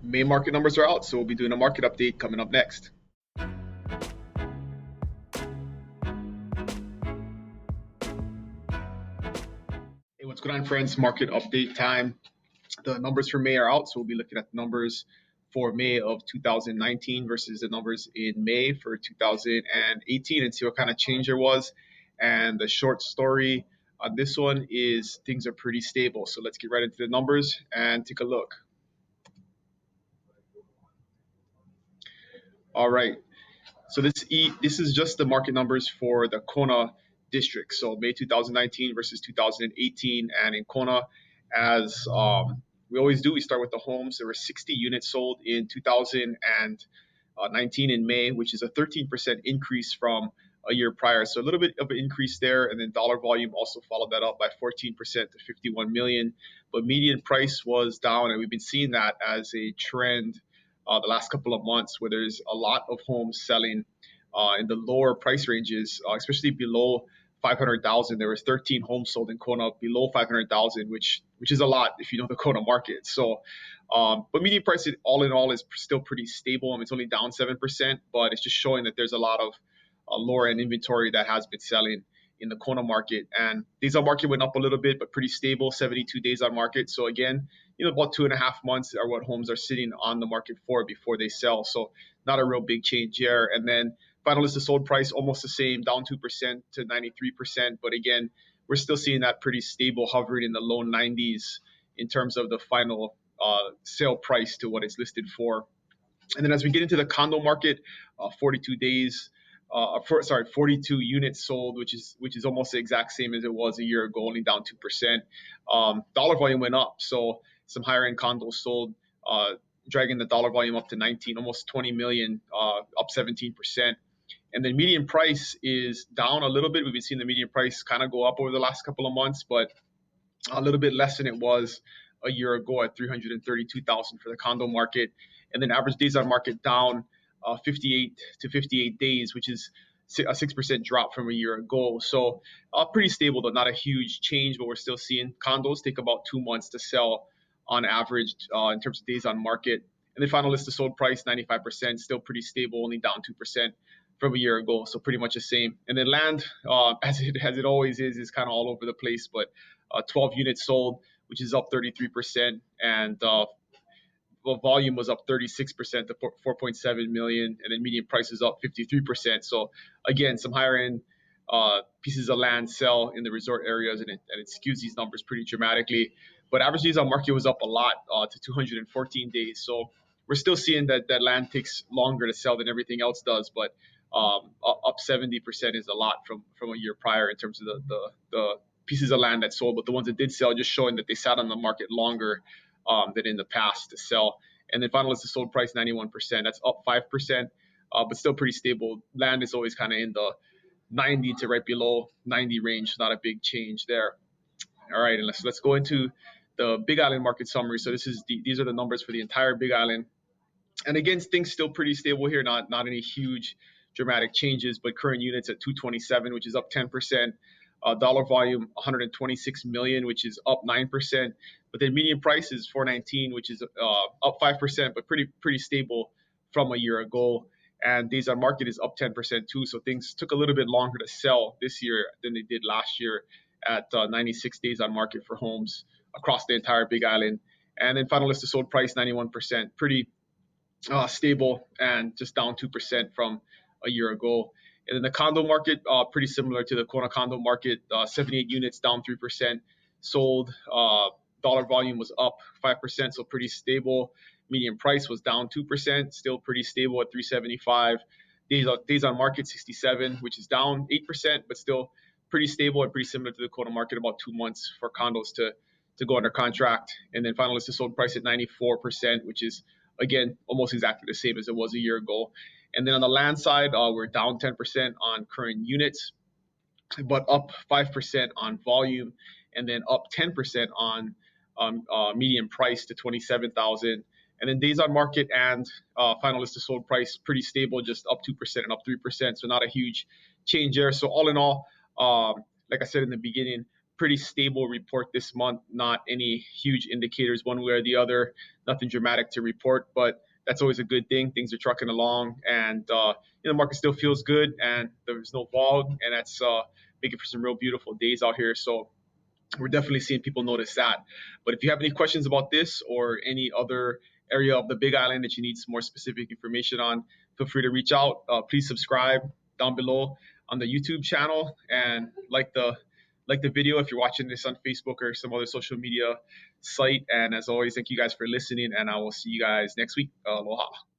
May market numbers are out, so we'll be doing a market update coming up next. Hey, what's going on, friends? Market update time. The numbers for May are out, so we'll be looking at the numbers for May of 2019 versus the numbers in May for 2018 and see what kind of change there was. And the short story on this one is things are pretty stable. So let's get right into the numbers and take a look. All right. So this is just the market numbers for the Kona district. So May 2019 versus 2018, and in Kona, as we always do, we start with the homes. There were 60 units sold in 2019 in May, which is a 13% increase from a year prior. So a little bit of an increase there, and then dollar volume also followed that up by 14% to 51 million. But median price was down, and we've been seeing that as a trend the last couple of months, where there's a lot of homes selling in the lower price ranges, especially below 500,000. There was 13 homes sold in Kona below 500,000, which is a lot if you know the Kona market. So, but median price all in all is still pretty stable. I mean, it's only down 7%, but it's just showing that there's a lot of lower end inventory that has been selling in the Kona market. And days on market went up a little bit, but pretty stable, 72 days on market. So again, about 2.5 months are what homes are sitting on the market for before they sell. So not a real big change there. And then final listed sold price almost the same, down 2% to 93%. But again, we're still seeing that pretty stable, hovering in the low 90s in terms of the final sale price to what it's listed for. And then as we get into the condo market, 42 days. 42 units sold, which is almost the exact same as it was a year ago, only down 2%. Dollar volume went up, so some higher end condos sold, dragging the dollar volume up to 19, almost 20 million, up 17%. And then median price is down a little bit. We've been seeing the median price kind of go up over the last couple of months, but a little bit less than it was a year ago at 332,000 for the condo market. And then average days on market down 58 to 58 days, which is a 6% drop from a year ago. So pretty stable, though not a huge change, but we're still seeing condos take about 2 months to sell on average in terms of days on market. And then final listed sold price, 95%, still pretty stable, only down 2% from a year ago. So pretty much the same. And then land, as it always is kind of all over the place, but 12 units sold, which is up 33%. And volume was up 36% to 4.7 million, and then median price is up 53%. So again, some higher end pieces of land sell in the resort areas, and it skews these numbers pretty dramatically. But average days on market was up a lot to 214 days. So we're still seeing that land takes longer to sell than everything else does, but up 70% is a lot from a year prior in terms of the pieces of land that sold. But the ones that did sell, just showing that they sat on the market longer than in the past to sell. And then final listed sold price, 91%. That's up 5%, but still pretty stable. Land is always kind of in the 90 to right below 90 range. Not a big change there. All right, and let's go into the Big Island market summary. So these are the numbers for the entire Big Island. And again, things still pretty stable here. Not any huge dramatic changes, but current units at 227, which is up 10%. Dollar volume 126 million, which is up 9%. But then median price is 419, which is up 5%, but pretty stable from a year ago. And days on market is up 10% too. So things took a little bit longer to sell this year than they did last year at 96 days on market for homes across the entire Big Island. And then final listed sold price 91%, pretty stable and just down 2% from a year ago. And then the condo market, pretty similar to the Kona condo market, 78 units, down 3%. Sold, dollar volume was up 5%, so pretty stable. Median price was down 2%, still pretty stable at 375. Days on market, 67, which is down 8%, but still pretty stable and pretty similar to the Kona market, about 2 months for condos to go under contract. And then final listed sold price at 94%, which is, again, almost exactly the same as it was a year ago. And then on the land side, we're down 10% on current units, but up 5% on volume, and then up 10% on median price to 27,000. And then days on market and final listed sold price pretty stable, just up 2% and up 3%. So not a huge change there. So all in all, like I said in the beginning, pretty stable report this month. Not any huge indicators one way or the other. Nothing dramatic to report, but that's always a good thing. Things are trucking along, and the market still feels good, and there's no fog, and that's making for some real beautiful days out here. So we're definitely seeing people notice that. But if you have any questions about this or any other area of the Big Island that you need some more specific information on, feel free to reach out. Please subscribe down below on the YouTube channel and like the video if you're watching this on Facebook or some other social media site. And as always, thank you guys for listening, and I will see you guys next week. Aloha.